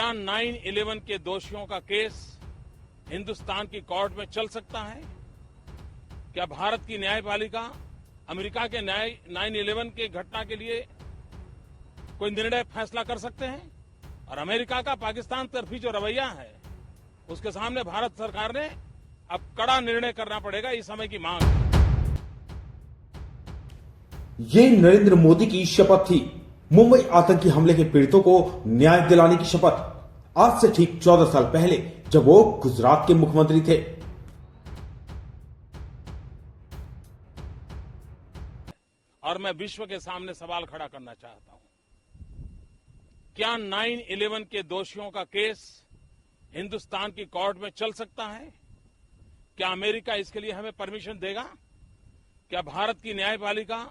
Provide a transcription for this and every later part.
क्या 9/11 के दोषियों का केस हिंदुस्तान की कोर्ट में चल सकता है? क्या भारत की न्यायपालिका अमेरिका के 9/11 के घटना के लिए कोई निर्णय फैसला कर सकते हैं? और अमेरिका का पाकिस्तान तरफी जो रवैया है, उसके सामने भारत सरकार ने अब कड़ा निर्णय करना पड़ेगा, इस समय की मांग है। ये नरेंद्र मोदी की शपथ थी। मुंबई आतंकी हमले के पीड़ितों को न्याय दिलाने की शपथ। आज से ठीक 14 साल पहले जब वो गुजरात के मुख्यमंत्री थे। और मैं विश्व के सामने सवाल खड़ा करना चाहता हूं, क्या 9/11 के दोषियों का केस हिंदुस्तान की कोर्ट में चल सकता है? क्या अमेरिका इसके लिए हमें परमिशन देगा? क्या भारत की न्यायपालिका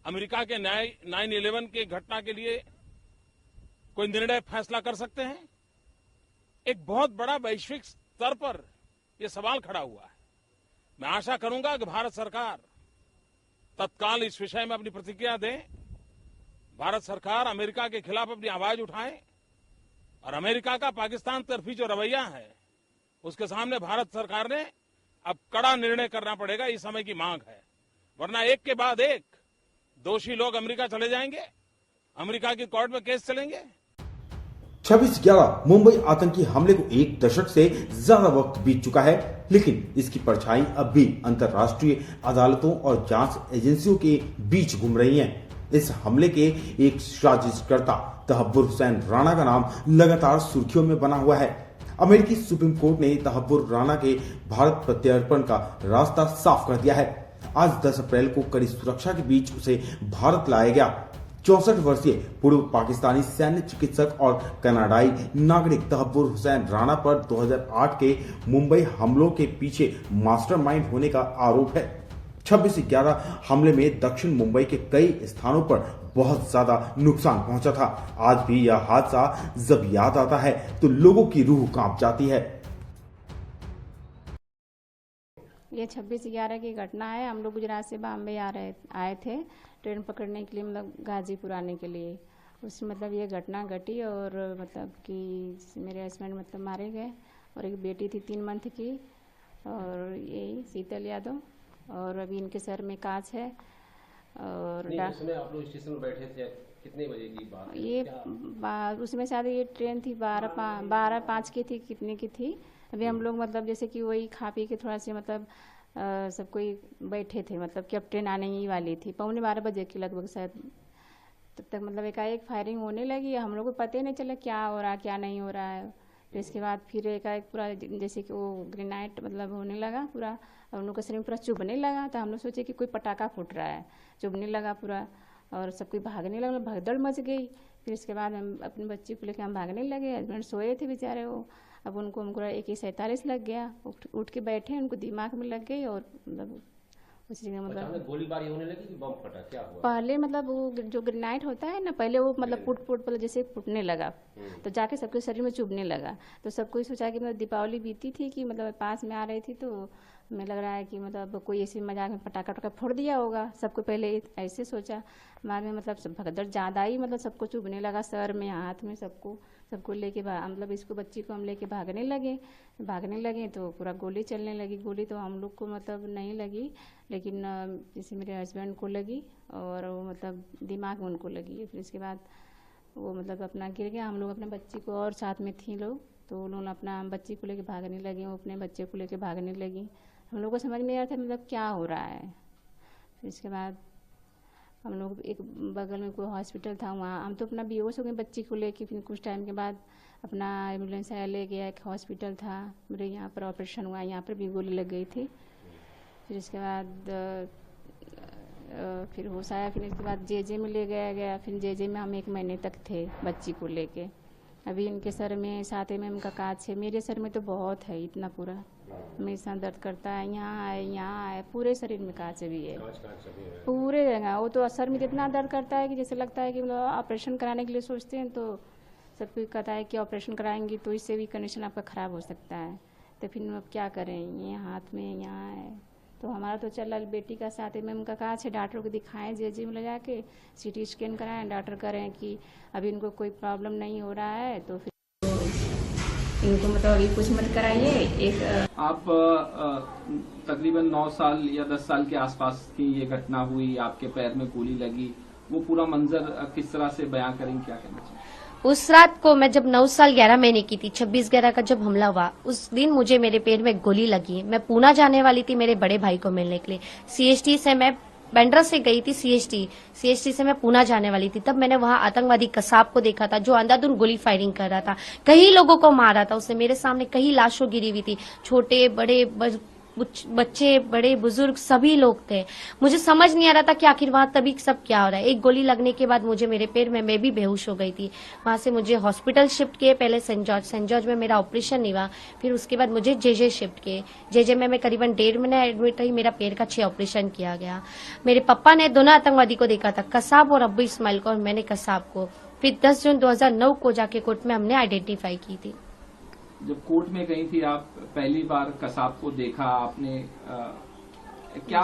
अमेरिका के 9/11 के घटना के लिए कोई निर्णय फैसला कर सकते हैं? एक बहुत बड़ा वैश्विक स्तर पर यह सवाल खड़ा हुआ है। मैं आशा करूंगा कि भारत सरकार तत्काल इस विषय में अपनी प्रतिक्रिया दे। भारत सरकार अमेरिका के खिलाफ अपनी आवाज उठाए और अमेरिका का पाकिस्तान तरफी जो रवैया है, उसके सामने भारत सरकार ने अब कड़ा निर्णय करना पड़ेगा, इस समय की मांग है। वरना एक के बाद एक दोषी लोग अमेरिका चले जाएंगे, अमेरिका की कोर्ट में केस चलेंगे। 26/11 मुंबई आतंकी हमले को एक दशक से ज्यादा वक्त बीत चुका है, लेकिन इसकी परछाई अब भी अंतर्राष्ट्रीय अदालतों और जांच एजेंसियों के बीच घूम रही है। इस हमले के एक साजिशकर्ता तहव्वुर हुसैन राणा का नाम लगातार सुर्खियों में बना हुआ है। अमेरिकी सुप्रीम कोर्ट ने तहव्वुर राणा के भारत प्रत्यर्पण का रास्ता साफ कर दिया है। आज 10 अप्रैल को कड़ी सुरक्षा के बीच उसे भारत लाया गया। 64 वर्षीय पूर्व पाकिस्तानी सैन्य चिकित्सक और कनाडाई नागरिक तहव्वुर हुसैन राणा पर 2008 के मुंबई हमलों के पीछे मास्टरमाइंड होने का आरोप है। 26/11 हमले में दक्षिण मुंबई के कई स्थानों पर बहुत ज्यादा नुकसान पहुंचा था। आज भी यह हादसा जब याद आता है तो लोगों की रूह कांप जाती है। ये 26/11 की घटना है। हम लोग गुजरात से बॉम्बे आए थे ट्रेन पकड़ने के लिए, मतलब गाजीपुर आने के लिए। उसमें मतलब ये घटना घटी और मतलब कि मेरे हस्बैंड मतलब मारे गए और एक बेटी थी 3 मंथ की, और यही शीतल यादव, और अभी इनके सर में कांच है। और उसमें आप लोग स्टेशन में बैठे थे, कितने बजे की बात है? ये उसमें शायद ये ट्रेन थी 12:05 की थी, कितने की थी। अभी हम लोग मतलब जैसे कि वही खा पी के थोड़ा से मतलब सब कोई बैठे थे, मतलब कि अब ट्रेन आने ही वाली थी 11:15 बजे की लगभग शायद। तब तक मतलब एकाएक फायरिंग होने लगी। हम लोग को पता ही नहीं चला क्या हो रहा है क्या नहीं हो रहा है। तो इसके बाद फिर एकाएक पूरा जैसे कि वो ग्रेनाइट मतलब होने लगा पूरा, और उन लोग के शरीर में पूरा चुभने लगा। तो हम लोग सोचे कि कोई पटाखा फूट रहा है, चुभने लगा पूरा, और सब कोई भागने लगा, भगदड़ मच गई। फिर इसके बाद हम अपने बच्चे को लेकर हम भागने लगे। हस्बैंड सोए थे बेचारे वो। अब उनको हमको AK-47 लग गया। उठ के बैठे, उनको दिमाग में लग गई और मतलब उसी में मतलब गोलीबारी होने लगी कि बम फटा, क्या हुआ? पहले मतलब वो जो ग्रेनाइट होता है ना, पहले वो मतलब पुट मतलब जैसे फूटने लगा, तो जाके सबके शरीर में चुभने लगा। तो सब कोई सोचा कि मतलब दीपावली बीती थी कि मतलब पास में आ रही थी, तो हमें लग रहा है कि मतलब कोई ऐसे मजाक में पटाखा वटाखा फोड़ दिया होगा। सबको पहले ऐसे सोचा, बाद में मतलब सब भगदड़ ज़्यादा ही, मतलब सबको चुभने लगा, सर में हाथ में सबको लेके मतलब इसको बच्ची को हम लेके भागने लगे तो पूरा गोली चलने लगी। गोली तो हम लोग को मतलब नहीं लगी, लेकिन जैसे मेरे हस्बैंड को लगी और वो मतलब दिमाग में उनको लगी। फिर इसके बाद वो मतलब अपना गिर गया। हम लोग अपने बच्ची को, और साथ में थी लोग, तो उन्होंने अपना बच्ची को लेके भागने लगे, वो अपने बच्चे को लेके भागने लगी। हम लोग को समझ नहीं आ रहा था मतलब क्या हो रहा है। फिर इसके बाद हम लोग एक बगल में कोई हॉस्पिटल था, वहाँ हम तो अपना बेहोश हो गए बच्ची को लेके। फिर कुछ टाइम के बाद अपना एम्बुलेंस आया, ले गया। एक हॉस्पिटल था मेरे यहाँ पर, ऑपरेशन हुआ, यहाँ पर भी गोली लग गई थी। फिर इसके बाद फिर होश आया। फिर इसके बाद JJ में ले गया। फिर JJ में हम 1 महीने तक थे बच्ची को लेके। अभी इनके सर में 7 mm का कांच है। मेरे सर में तो बहुत है, इतना पूरा मेरे साथ दर्द करता है। यहाँ है, पूरे शरीर में कांच भी है, पूरे जगह। वो तो सर में इतना दर्द करता है कि जैसे लगता है कि मतलब ऑपरेशन कराने के लिए सोचते हैं, तो सब कोई कहता है कि ऑपरेशन कराएंगी तो इससे भी कंडीशन आपका ख़राब हो सकता है। तो फिर अब क्या करें, ये हाथ में यहाँ है। तो हमारा तो चल बेटी का 7 mm का कांच है। डॉक्टर को दिखाएं, JJ में ले जाके CT स्कैन कराएं। डॉक्टर कह रहे हैं कि अभी इनको कोई प्रॉब्लम नहीं हो रहा है। तो फिर इनको मतलब अभी कुछ मत कराइए। एक आप तकरीबन 9 साल या 10 साल के आसपास की ये घटना हुई, आपके पैर में गोली लगी, वो पूरा मंजर किस तरह से बयां करेंगे, क्या कहना चाहिए? उस रात को मैं जब 9 साल 11 महीने की थी, 26/11 का जब हमला हुआ, उस दिन मुझे मेरे पैर में गोली लगी। मैं पूना जाने वाली थी मेरे बड़े भाई को मिलने के लिए। सीएसटी से मैं बैंड्रा से गई थी सीएसटी से मैं पूना जाने वाली थी। तब मैंने वहां आतंकवादी कसाब को देखा था जो अंधाधुंध गोली फायरिंग कर रहा था। कई लोगों को मारा था उसने। मेरे सामने कई लाशों गिरी हुई थी, छोटे बड़े बच्चे बड़े बुजुर्ग सभी लोग थे। मुझे समझ नहीं आ रहा था कि आखिर वहां तभी सब क्या हो रहा है। एक गोली लगने के बाद मुझे मेरे पैर में मैं भी बेहोश हो गई थी। वहां से मुझे हॉस्पिटल शिफ्ट किए, पहले सेंट जॉर्ज में मेरा ऑपरेशन नहीं हुआ, फिर उसके बाद मुझे जेजे शिफ्ट किए। जेजे में मैं करीबन 1.5 महीने एडमिट रही। मेरा पैर का 6 ऑपरेशन किया गया। मेरे पापा ने दोनों आतंकवादी को देखा था, कसाब और अब्बू इस्माइल को, और मैंने कसाब को। फिर 10 जून 2009 को जाके कोर्ट में हमने आइडेंटिफाई की थी। जब कोर्ट में गई थी आप, पहली बार कसाब को देखा आपने, क्या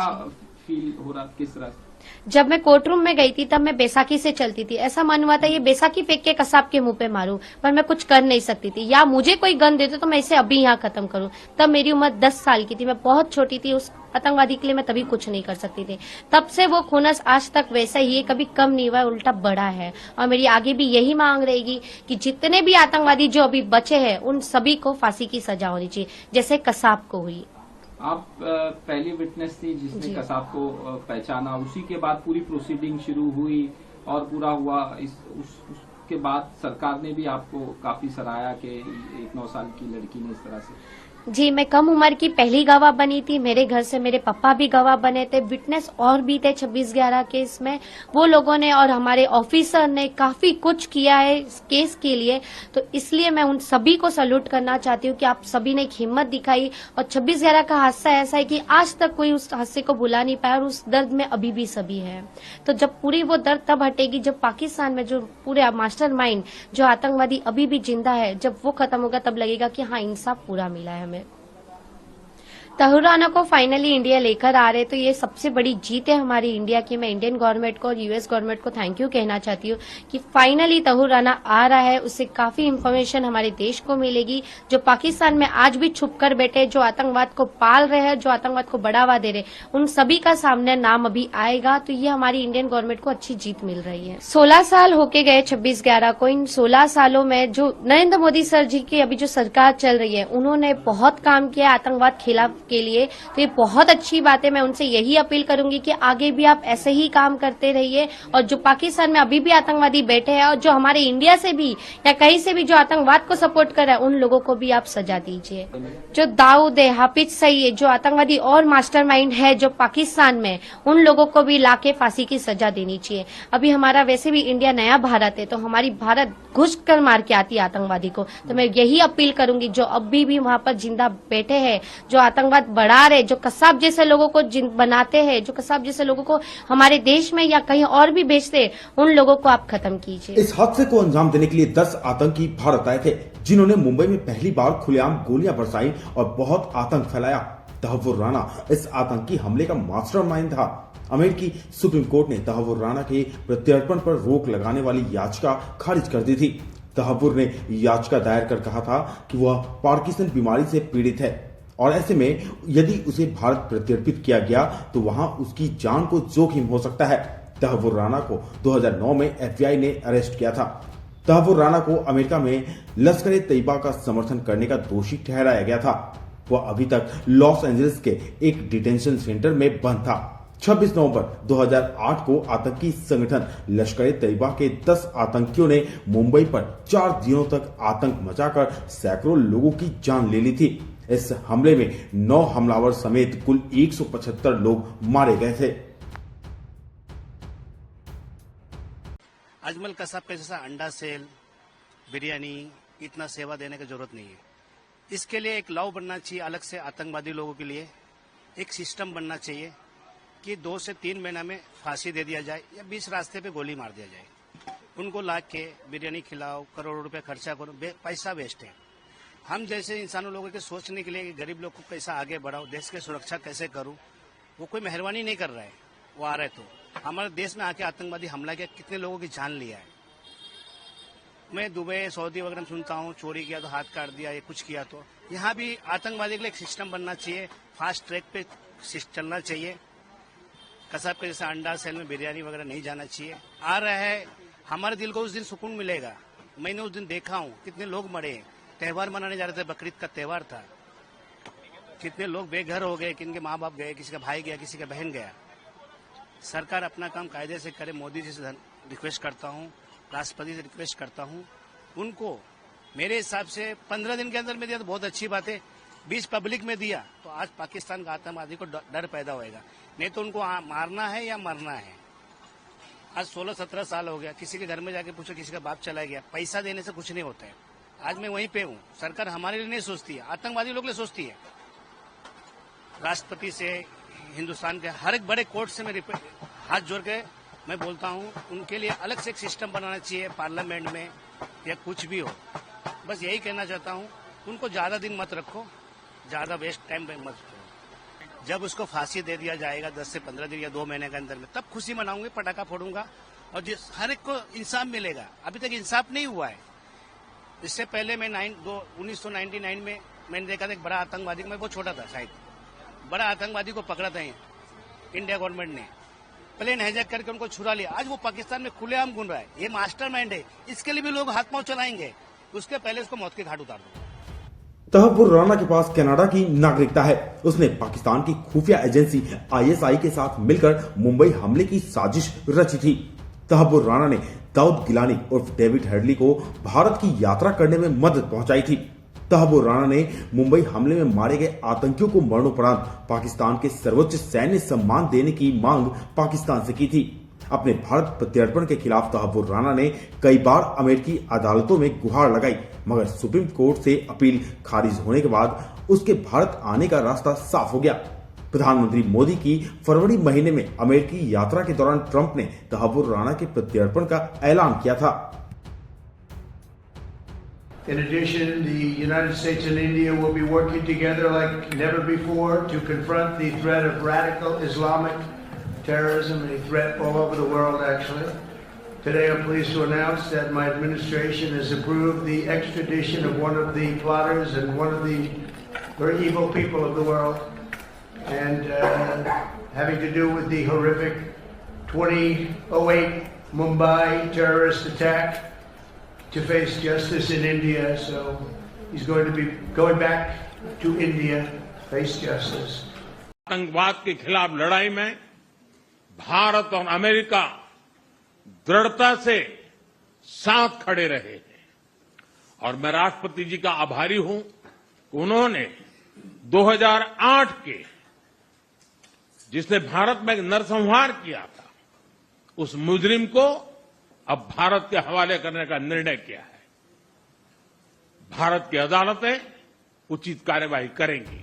फील हो रहा, किस तरह से? जब मैं कोर्ट रूम में गई थी तब मैं बैसाखी से चलती थी। ऐसा मन हुआ था ये बैसाखी फेंक के कसाब के मुंह पे मारूं, पर मैं कुछ कर नहीं सकती थी। या मुझे कोई गन दे तो मैं इसे अभी यहाँ खत्म करूं। तब मेरी उम्र 10 साल की थी, मैं बहुत छोटी थी। उस आतंकवादी के लिए मैं तभी कुछ नहीं कर सकती थी। तब से वो खुनस आज तक वैसा ही है, कभी कम नहीं हुआ, उल्टा बढ़ा है। और मेरी आगे भी यही मांग रहेगी कि जितने भी आतंकवादी जो अभी बचे हैं उन सभी को फांसी की सजा होनी चाहिए, जैसे कसाब को हुई। आप पहली विटनेस थी जिसने कसाब को पहचाना। उसी के बाद पूरी प्रोसीडिंग शुरू हुई और पूरा हुआ। उसके बाद सरकार ने भी आपको काफी सराहा कि एक 9 साल की लड़की ने इस तरह से। जी, मैं कम उम्र की पहली गवाह बनी थी। मेरे घर से मेरे पापा भी गवाह बने थे। विटनेस और भी थे 26/11 केस में। वो लोगों ने और हमारे ऑफिसर ने काफी कुछ किया है इस केस के लिए। तो इसलिए मैं उन सभी को सैल्यूट करना चाहती हूँ कि आप सभी ने एक हिम्मत दिखाई। और 26/11 का हादसा ऐसा है कि आज तक कोई उस हादसे को भुला नहीं पाया, और उस दर्द में अभी भी सभी है। तो जब पूरी वो दर्द तब हटेगी जब पाकिस्तान में जो पूरे मास्टरमाइंड जो आतंकवादी अभी भी जिंदा है, जब वो खत्म होगा तब लगेगा कि हाँ, इंसाफ पूरा मिला है हमें। तहूर राना को फाइनली इंडिया लेकर आ रहे, तो ये सबसे बड़ी जीत है हमारी इंडिया की। मैं इंडियन गवर्नमेंट को और यूएस गवर्नमेंट को थैंक यू कहना चाहती हूँ कि फाइनली तहूर राना आ रहा है। उससे काफी इंफॉर्मेशन हमारे देश को मिलेगी। जो पाकिस्तान में आज भी छुप कर बैठे, जो आतंकवाद को पाल रहे हैं, जो आतंकवाद को बढ़ावा दे रहे, उन सभी का सामने नाम अभी आएगा। तो ये हमारी इंडियन गवर्नमेंट को अच्छी जीत मिल रही है। 16 साल होके गए 26/11 को। इन 16 सालों में जो नरेंद्र मोदी सर जी की अभी जो सरकार चल रही है, उन्होंने बहुत काम किया आतंकवाद खिलाफ के लिए। तो ये बहुत अच्छी बात है। मैं उनसे यही अपील करूंगी कि आगे भी आप ऐसे ही काम करते रहिए। और जो पाकिस्तान में अभी भी आतंकवादी बैठे हैं और जो हमारे इंडिया से भी या कहीं से भी जो आतंकवाद को सपोर्ट कर रहा है, उन लोगों को भी आप सजा दीजिए। जो दाऊद है, हाफिज सईद है, जो आतंकवादी और मास्टरमाइंड है जो पाकिस्तान में, उन लोगों को भी लाके फांसी की सजा देनी चाहिए। अभी हमारा वैसे भी इंडिया नया भारत है, तो हमारी भारत घुस कर मार के आती है आतंकवादी को। तो मैं यही अपील करूंगी जो अभी भी वहां पर जिंदा बैठे हैं, जो आतंकवाद बढ़ा रहे, जो कसाब जैसे लोगों को बनाते हैं, जो कसाब जैसे लोगों को हमारे देश में या कहीं और भी बेचते, उन लोगों को आप खत्म कीजिए। इस हादसे को अंजाम देने के लिए 10 आतंकी भारत आए थे, जिन्होंने मुंबई में पहली बार खुलेआम गोलियां बरसाई और बहुत आतंक फैलाया। तहव्वुर राना इस आतंकी हमले का मास्टरमाइंड था। अमेरिकी सुप्रीम कोर्ट ने तहव्वुर राना के प्रत्यर्पण पर रोक लगाने वाली याचिका खारिज कर दी थी। तहव्वुर ने याचिका दायर कर कहा था कि वह पार्किंसन बीमारी से पीड़ित है और ऐसे में यदि उसे भारत प्रत्यर्पित किया गया तो वहां उसकी जान को जोखिम हो सकता है। तहव्वुर राना को 2009 में FBI ने अरेस्ट किया था। तहव्वुर राना को अमेरिका में लश्कर ए तैयबा का समर्थन करने का दोषी ठहराया गया था। वह अभी तक लॉस एंजलिस के एक डिटेंशन सेंटर में बंद था। 26 नवंबर 2008 को आतंकी संगठन लश्कर ए तैयबा के 10 आतंकियों ने मुंबई पर 4 दिनों तक आतंक मचाकर सैकड़ों लोगों की जान ले ली थी। इस हमले में 9 हमलावर समेत कुल 175 लोग मारे गए थे। अजमल कसाब का जैसा अंडा सेल, बिरयानी इतना सेवा देने की जरूरत नहीं है। इसके लिए एक लॉ बनना चाहिए अलग से। आतंकवादी लोगों के लिए एक सिस्टम बनना चाहिए कि 2 से 3 महीना में फांसी दे दिया जाए या 20 रास्ते पे गोली मार दिया जाए। उनको ला के बिरयानी खिलाओ, करोड़ों रुपए खर्चा करो, पैसा वेस्ट है। हम जैसे इंसानों लोगों के सोचने के लिए कि गरीब लोग को कैसा आगे बढ़ाओ, देश की सुरक्षा कैसे करूं, वो कोई मेहरबानी नहीं कर रहा है। वो आ रहे तो हमारे देश में आके आतंकवादी हमला किया, कितने लोगों की जान लिया है। मैं दुबई सऊदी वगैरह में सुनता हूँ चोरी किया तो हाथ काट दिया, ये कुछ किया तो यहाँ भी आतंकवादी के लिए एक सिस्टम बनना चाहिए, फास्ट ट्रैक पे चलना चाहिए। कसाब के जैसे अंडा सेल में बिरयानी वगैरह नहीं जाना चाहिए। आ रहा है, हमारे दिल को उस दिन सुकून मिलेगा। मैंने उस दिन देखा हूँ कितने लोग मरे, त्योहार मनाने जा रहे थे, बकरीद का त्योहार था, कितने लोग बेघर हो गए, किनके माँ बाप गए, किसी का भाई गया, किसी का बहन गया। सरकार अपना काम कायदे से करे। मोदी जी से रिक्वेस्ट करता हूँ, राष्ट्रपति से रिक्वेस्ट करता हूँ, उनको मेरे हिसाब से 15 दिन के अंदर में दिया तो बहुत अच्छी बात है। 20 पब्लिक में दिया तो आज पाकिस्तान का आतंकवादी को डर पैदा होएगा, नहीं तो उनको मारना है या मरना है। आज 16-17 साल हो गया, किसी के घर में जाके पूछो, किसी का बाप चला गया, पैसा देने से कुछ नहीं होता है। आज मैं वहीं पे हूँ, सरकार हमारे लिए नहीं सोचती है, आतंकवादी लोग लिए सोचती है। राष्ट्रपति से, हिंदुस्तान के हर एक बड़े कोर्ट से मैं हाथ जोड़ के मैं बोलता हूँ, उनके लिए अलग से एक सिस्टम बनाना चाहिए, पार्लियामेंट में या कुछ भी हो। बस यही कहना चाहता हूँ, उनको ज्यादा दिन मत रखो, ज्यादा वेस्ट टाइम मत रखो। जब उसको फांसी दे दिया जाएगा 10 से 15 दिन या 2 महीने के अंदर में, तब खुशी मनाऊंगे, पटाखा फोड़ूंगा और हर एक को इंसाफ मिलेगा। अभी तक इंसाफ नहीं हुआ है। इससे पहले मैं 1999 में मैंने देखा था एक बड़ा आतंकवादी, मैं बहुत छोटा था शायद, बड़ा आतंकवादी को पकड़ा था इंडिया गवर्नमेंट ने, प्लेन हाईजैक करके उनको छुड़ा लिया। आज वो पाकिस्तान में खुलेआम घूम रहा है। ये मास्टरमाइंड है, इसके लिए भी लोग हाथ पांव चलाएंगे, उसके पहले उसको मौत के घाट उतार दो। तहव्वुर राना के पास कनाडा की नागरिकता है। उसने पाकिस्तान की खुफिया एजेंसी ISI के साथ मिलकर मुंबई हमले की साजिश रची थी। तहव्वुर राणा ने दाऊद गिलानी उर्फ डेविड हेडली को भारत की यात्रा करने में मदद पहुंचाई थी। तहव्वुर राणा ने मुंबई हमले में मारे गए आतंकियों को मरणोपरांत पाकिस्तान के सर्वोच्च सैन्य सम्मान देने की मांग पाकिस्तान से की थी। अपने भारत प्रत्यर्पण के खिलाफ तहव्वुर राणा ने कई बार अमेरिकी अदालतों में गुहार लगाई, मगर सुप्रीम कोर्ट से अपील खारिज होने के बाद उसके भारत आने का रास्ता साफ हो गया। प्रधानमंत्री मोदी की फरवरी महीने में अमेरिकी यात्रा के दौरान ट्रंप ने तहव्वुर राणा के प्रत्यर्पण का ऐलान किया था। In addition, the United States and India will be working together like never before to confront the threat of radical Islamic terrorism, a threat all over the world, actually. Today, I'm pleased to announce that my administration has approved the extradition of one of the plotters and one of the very evil people of the world, and having to do with the horrific 2008 Mumbai terrorist attack, to face justice in India. So he's going to be going back to India, face justice. आतंकवाद के खिलाफ लड़ाई में भारत और America दृढ़ता से साथ खड़े रहे हैं और मैं राष्ट्रपति जी का आभारी हूं कि उन्होंने 2008 के जिसने भारत में नरसंहार किया था, उस मुजरिम को अब भारत के हवाले करने का निर्णय किया है। भारत की अदालतें उचित कार्यवाही करेंगी।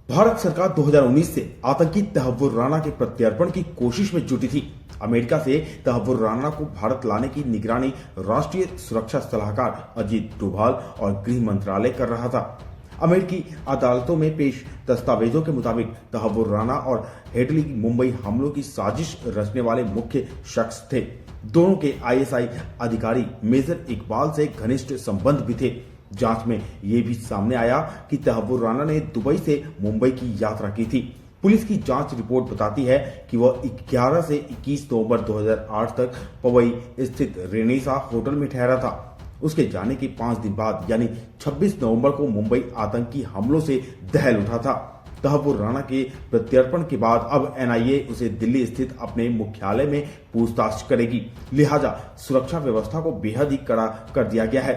भारत सरकार 2019 से आतंकी तहव्वुर राणा के प्रत्यर्पण की कोशिश में जुटी थी। अमेरिका से तहव्वुर राणा को भारत लाने की निगरानी राष्ट्रीय सुरक्षा सलाहकार अजीत डोभाल और गृह मंत्रालय कर रहा था। अमेरिकी अदालतों में पेश दस्तावेजों के मुताबिक तहव्वुर राणा और हेडली मुंबई हमलों की साजिश रचने वाले मुख्य शख्स थे। दोनों के ISI अधिकारी मेजर इकबाल से घनिष्ठ संबंध भी थे। जांच में ये भी सामने आया कि तहव्वुर राणा ने दुबई से मुंबई की यात्रा की थी। पुलिस की जांच रिपोर्ट बताती है कि वह 11 से 21 नवंबर 2008 तक पवई स्थित रेनेसा होटल में ठहरा था। उसके जाने के 5 दिन बाद यानी 26 नवंबर को मुंबई आतंकी हमलों से दहल उठा था। तहव्वुर राणा के प्रत्यर्पण के बाद अब NIA उसे दिल्ली स्थित अपने मुख्यालय में पूछताछ करेगी। लिहाजा सुरक्षा व्यवस्था को बेहद ही कड़ा कर दिया गया है।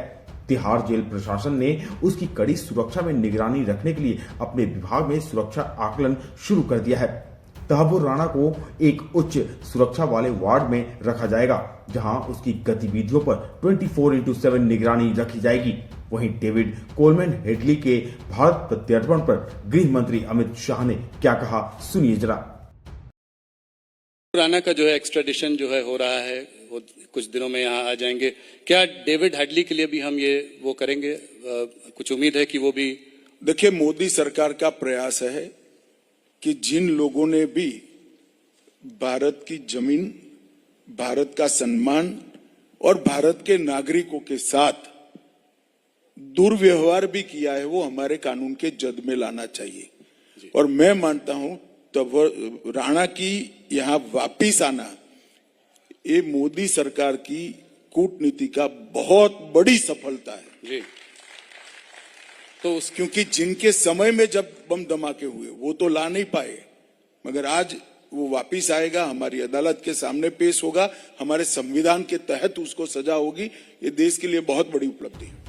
तिहाड़ जेल प्रशासन ने उसकी कड़ी सुरक्षा में निगरानी रखने के लिए अपने विभाग में सुरक्षा आकलन शुरू कर दिया है। तहव्वुर राणा को एक उच्च सुरक्षा वाले वार्ड में रखा जाएगा, जहां उसकी गतिविधियों पर 24/7 निगरानी रखी जाएगी। वहीं डेविड कोलमैन हेडली के भारत प्रत्यर्पण पर गृह मंत्री अमित शाह ने क्या कहा, सुनिए जरा। राणा का जो है एक्स्ट्राडिशन जो है हो रहा है, वो कुछ दिनों में यहाँ आ जाएंगे। क्या डेविड हेडली के लिए भी हम ये वो करेंगे? कुछ उम्मीद है कि वो भी? देखिए, मोदी सरकार का प्रयास है कि जिन लोगों ने भी भारत की जमीन, भारत का सम्मान, और भारत के नागरिकों के साथ दुर्व्यवहार भी किया है, वो हमारे कानून के जद में लाना चाहिए। और मैं मानता हूं तब राणा की यहां वापिस आना ये मोदी सरकार की कूटनीति का बहुत बड़ी सफलता है जी। तो क्योंकि जिनके समय में जब बम धमाके हुए वो तो ला नहीं पाए, मगर आज वो वापिस आएगा, हमारी अदालत के सामने पेश होगा, हमारे संविधान के तहत उसको सजा होगी। ये देश के लिए बहुत बड़ी उपलब्धि है।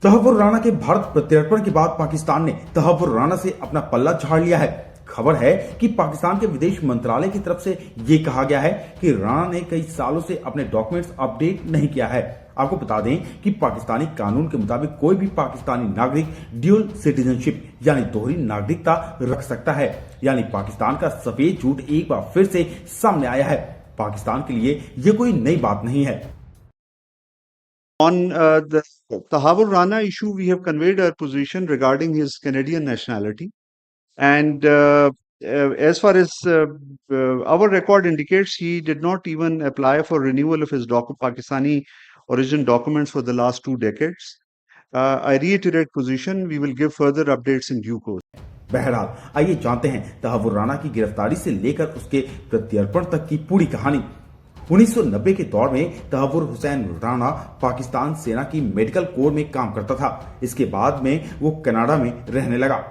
तहव्वुर राणा के भारत प्रत्यर्पण के बाद पाकिस्तान ने तहव्वुर राणा से अपना पल्ला झाड़ लिया है। खबर है कि पाकिस्तान के विदेश मंत्रालय की तरफ से ये कहा गया है कि राणा ने कई सालों से अपने डॉक्यूमेंट्स अपडेट नहीं किया है। आपको बता दें कि पाकिस्तानी कानून के मुताबिक कोई भी पाकिस्तानी नागरिक ड्यूल सिटीजनशिप यानी दोहरी नागरिकता रख सकता है। यानी पाकिस्तान का सफेद झूठ एक बार फिर से सामने आया है। पाकिस्तान के लिए ये कोई नई बात नहीं है। On the Tahavvur Rana issue, we have conveyed our position regarding his Canadian nationality. And as far as our record indicates, he did not even apply for renewal of his Pakistani origin documents for the last 2 decades. I reiterate position, we will give further updates in due course. बहरहाल आइए जानते हैं तहव्वुर राणा की गिरफ्तारी से लेकर उसके प्रत्यर्पण तक की पूरी कहानी। 1990 के दौर में तहव्वुर हुसैन राणा पाकिस्तान सेना की मेडिकल कोर में काम करता था। इसके बाद में वो कनाडा में रहने लगा।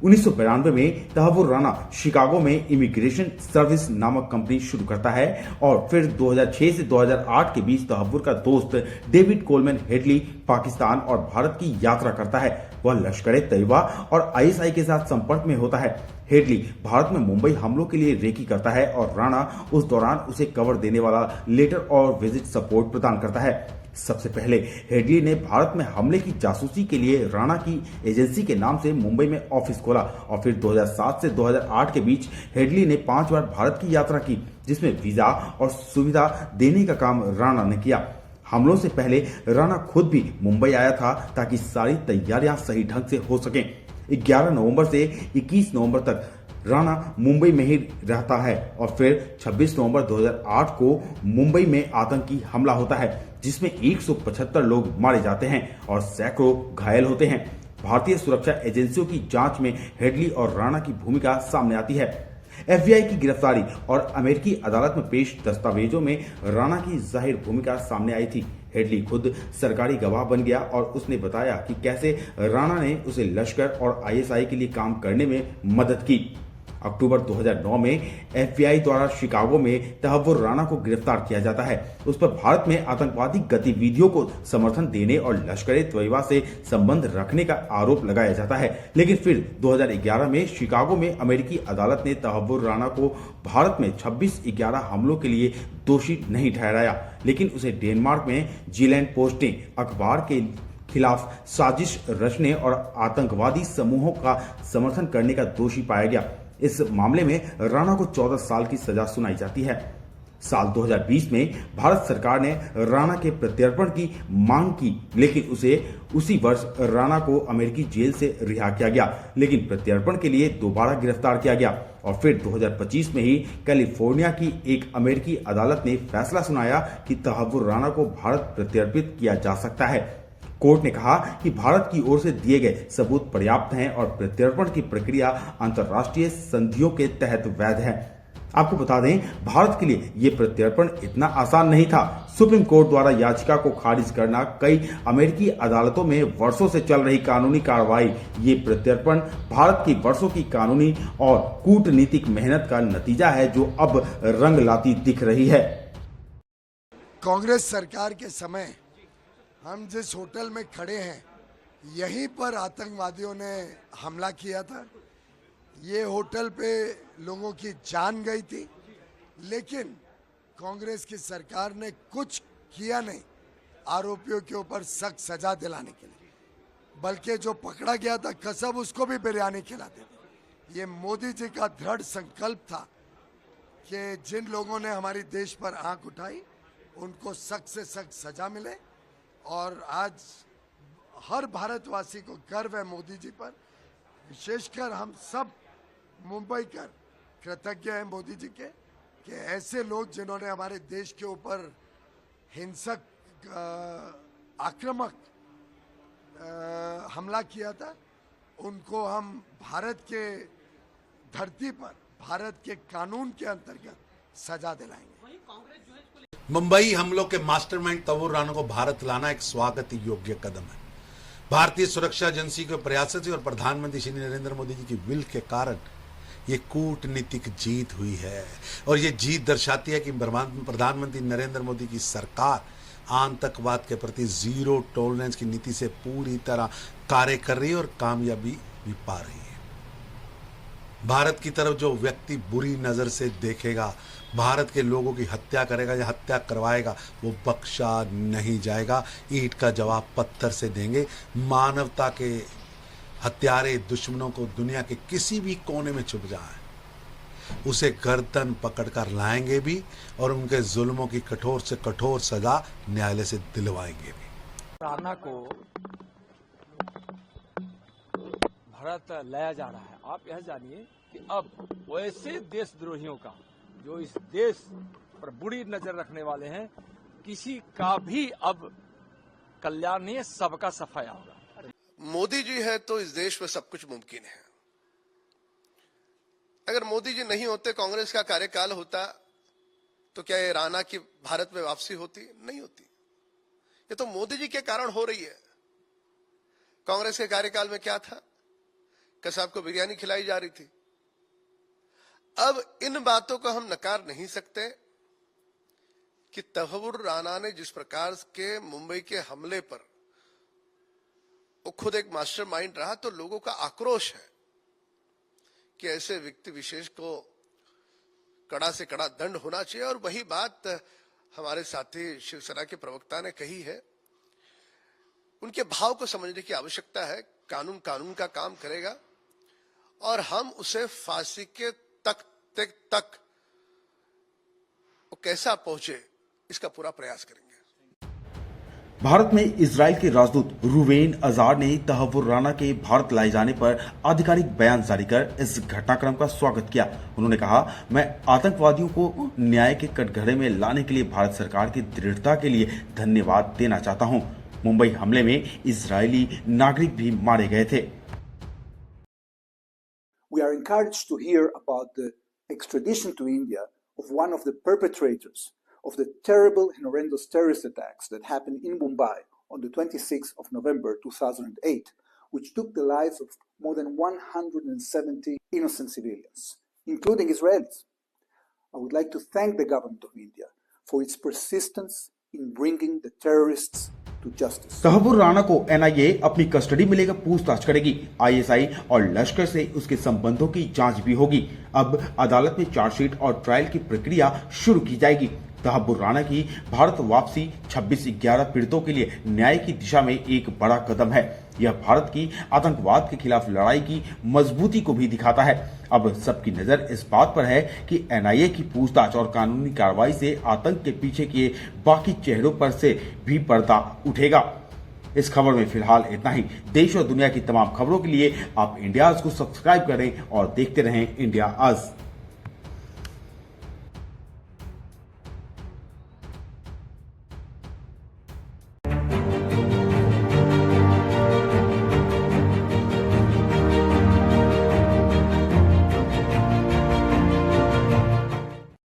1992 में तहव्वुर राणा शिकागो में इमिग्रेशन सर्विस नामक कंपनी शुरू करता है और फिर 2006 से 2008 के बीच तहव्वुर का दोस्त डेविड कोलमैन हेडली पाकिस्तान और भारत की यात्रा करता है। वह लश्कर ए तैयबा और आईएसआई के साथ संपर्क में होता है। हेडली भारत में मुंबई हमलों के लिए रेकी करता है और राणा उस दौरान उसे कवर देने वाला लेटर और विजिट सपोर्ट प्रदान करता है। सबसे पहले हेडली ने भारत में हमले की जासूसी के लिए राणा की एजेंसी के नाम से मुंबई में ऑफिस खोला और फिर 2007 से 2008 के बीच हेडली ने 5 बार भारत की यात्रा की, जिसमें वीजा और सुविधा देने का काम राणा ने किया। हमलों से पहले राणा खुद भी मुंबई आया था ताकि सारी तैयारियां सही ढंग से हो सकें। 11 नवंबर से 21 नवंबर तक राणा मुंबई में ही रहता है और फिर 26 नवंबर 2008 को मुंबई में आतंकी हमला होता है, जिसमें 175 लोग मारे जाते हैं और सैकड़ों घायल होते हैं। भारतीय सुरक्षा एजेंसियों की जांच में हेडली और राणा की भूमिका सामने आती है। एफबीआई की गिरफ्तारी और अमेरिकी अदालत में पेश दस्तावेजों में राणा की जाहिर भूमिका सामने आई थी। हेडली खुद सरकारी गवाह बन गया और उसने बताया कि कैसे राणा ने उसे लश्कर और आईएसआई के लिए काम करने में मदद की। अक्टूबर 2009 में एफबीआई द्वारा शिकागो में तहव्वुर राणा को गिरफ्तार किया जाता है। उस पर भारत में आतंकवादी गतिविधियों को समर्थन देने और लश्कर ए तैयबा से संबंध रखने का आरोप लगाया जाता है। लेकिन फिर 2011 में शिकागो में अमेरिकी अदालत ने तहव्वुर राणा को भारत में 26/11 हमलों के लिए दोषी नहीं ठहराया, लेकिन उसे डेनमार्क में जीलैंड पोस्ट अखबार के खिलाफ साजिश रचने और आतंकवादी समूहों का समर्थन करने का दोषी पाया गया। इस मामले में राणा को 14 साल की सजा सुनाई जाती है। साल 2020 में भारत सरकार ने राणा के प्रत्यर्पण की मांग की, लेकिन उसी वर्ष राणा को अमेरिकी जेल से रिहा किया गया, लेकिन प्रत्यर्पण के लिए दोबारा गिरफ्तार किया गया और फिर 2025 में ही कैलिफोर्निया की एक अमेरिकी अदालत ने फैसला सुनाया कि तहव्वुर राणा को भारत प्रत्यर्पित किया जा सकता है। कोर्ट ने कहा कि भारत की ओर से दिए गए सबूत पर्याप्त हैं और प्रत्यर्पण की प्रक्रिया अंतर्राष्ट्रीय संधियों के तहत वैध है। आपको बता दें, भारत के लिए ये प्रत्यर्पण इतना आसान नहीं था। सुप्रीम कोर्ट द्वारा याचिका को खारिज करना, कई अमेरिकी अदालतों में वर्षों से चल रही कानूनी कार्रवाई, ये प्रत्यर्पण भारत की वर्षों की कानूनी और कूटनीतिक मेहनत का नतीजा है जो अब रंग लाती दिख रही है। कांग्रेस सरकार के समय हम जिस होटल में खड़े हैं, यहीं पर आतंकवादियों ने हमला किया था। ये होटल पे लोगों की जान गई थी, लेकिन कांग्रेस की सरकार ने कुछ किया नहीं आरोपियों के ऊपर सख्त सजा दिलाने के लिए, बल्कि जो पकड़ा गया था कसम उसको भी बिरयानी खिलाते थे। ये मोदी जी का दृढ़ संकल्प था कि जिन लोगों ने हमारी देश पर आंख उठाई उनको सख्त से सख्त सजा मिले। और आज हर भारतवासी को गर्व है मोदी जी पर, विशेषकर हम सब मुंबई कर कृतज्ञ हैं मोदी जी के कि ऐसे लोग जिन्होंने हमारे देश के ऊपर हिंसक आक्रामक हमला किया था, उनको हम भारत के धरती पर भारत के कानून के अंतर्गत सजा दिलाएंगे। मुंबई हमलों के मास्टरमाइंड तवूर राणा को भारत लाना एक स्वागत योग्य कदम है। भारतीय सुरक्षा एजेंसी के प्रयासों से और प्रधानमंत्री श्री नरेंद्र मोदी जी की विल के कारण ये कूटनीतिक जीत हुई है और ये जीत दर्शाती है कि प्रधानमंत्री नरेंद्र मोदी की सरकार आतंकवाद के प्रति जीरो टॉलरेंस की नीति से पूरी तरह कार्य कर रही है और कामयाबी भी पा रही है। भारत की तरफ जो व्यक्ति बुरी नजर से देखेगा, भारत के लोगों की हत्या करेगा या हत्या करवाएगा, वो बख्शा नहीं जाएगा। ईंट का जवाब पत्थर से देंगे। मानवता के हत्यारे दुश्मनों को दुनिया के किसी भी कोने में छुप जाए, उसे गर्दन पकड़कर लाएंगे भी और उनके जुल्मों की कठोर से कठोर सजा न्यायालय से दिलवाएंगे भी। राणा को भारत लाया जा रहा है। आप यह जानिए कि अब वैसे देशद्रोहियों का जो इस देश पर बुरी नजर रखने वाले हैं, किसी का भी अब कल्याण नहीं है, सबका सफाया होगा। मोदी जी है तो इस देश में सब कुछ मुमकिन है। अगर मोदी जी नहीं होते, कांग्रेस का कार्यकाल होता, तो क्या ये राणा की भारत में वापसी होती? नहीं होती। ये तो मोदी जी के कारण हो रही है। कांग्रेस के कार्यकाल में क्या था? कसाब को बिरयानी खिलाई जा रही थी। अब इन बातों को हम नकार नहीं सकते कि तहव्वुर राणा ने जिस प्रकार के मुंबई के हमले पर वो खुद एक मास्टरमाइंड रहा, तो लोगों का आक्रोश है कि ऐसे व्यक्ति विशेष को कड़ा से कड़ा दंड होना चाहिए। और वही बात हमारे साथी शिवसेना के प्रवक्ता ने कही है। उनके भाव को समझने की आवश्यकता है। कानून कानून का काम करेगा और हम उसे फांसी के तक वो कैसा पहुंचे, इसका पूरा प्रयास करेंगे। भारत में इजराइल के राजदूत रूवेन अजार ने तहव्वुर राणा के भारत लाए जाने पर आधिकारिक बयान जारी कर इस घटनाक्रम का स्वागत किया। उन्होंने कहा, मैं आतंकवादियों को न्याय के कटघरे में लाने के लिए भारत सरकार की दृढ़ता के लिए धन्यवाद देना चाहता हूं। मुंबई हमले में इजरायली नागरिक भी मारे गए थे। We are encouraged to hear about the extradition to India of one of the perpetrators of the terrible and horrendous terrorist attacks that happened in Mumbai on the 26th of November 2008, which took the lives of more than 170 innocent civilians, including Israelis. I would like to thank the government of India for its persistence in bringing the terrorists to justice. Tahawwur Rana को NIA अपनी custody में लेकर पूछताछ करेगी। ISI और लश्कर से उसके संबंधों की जांच भी होगी। अब अदालत में चार्जशीट और ट्रायल की प्रक्रिया शुरू की जाएगी। तहव्वुर राणा की भारत वापसी 26/11 पीड़ितों के लिए न्याय की दिशा में एक बड़ा कदम है। यह भारत की आतंकवाद के खिलाफ लड़ाई की मजबूती को भी दिखाता है। अब सबकी नजर इस बात पर है कि एनआईए की पूछताछ और कानूनी कार्रवाई से आतंक के पीछे किए बाकी चेहरों पर से भी पर्दा उठेगा। इस खबर में फिलहाल इतना ही। देश और दुनिया की तमाम खबरों के लिए आप इंडिया आज को सब्सक्राइब करें और देखते रहें इंडिया आज।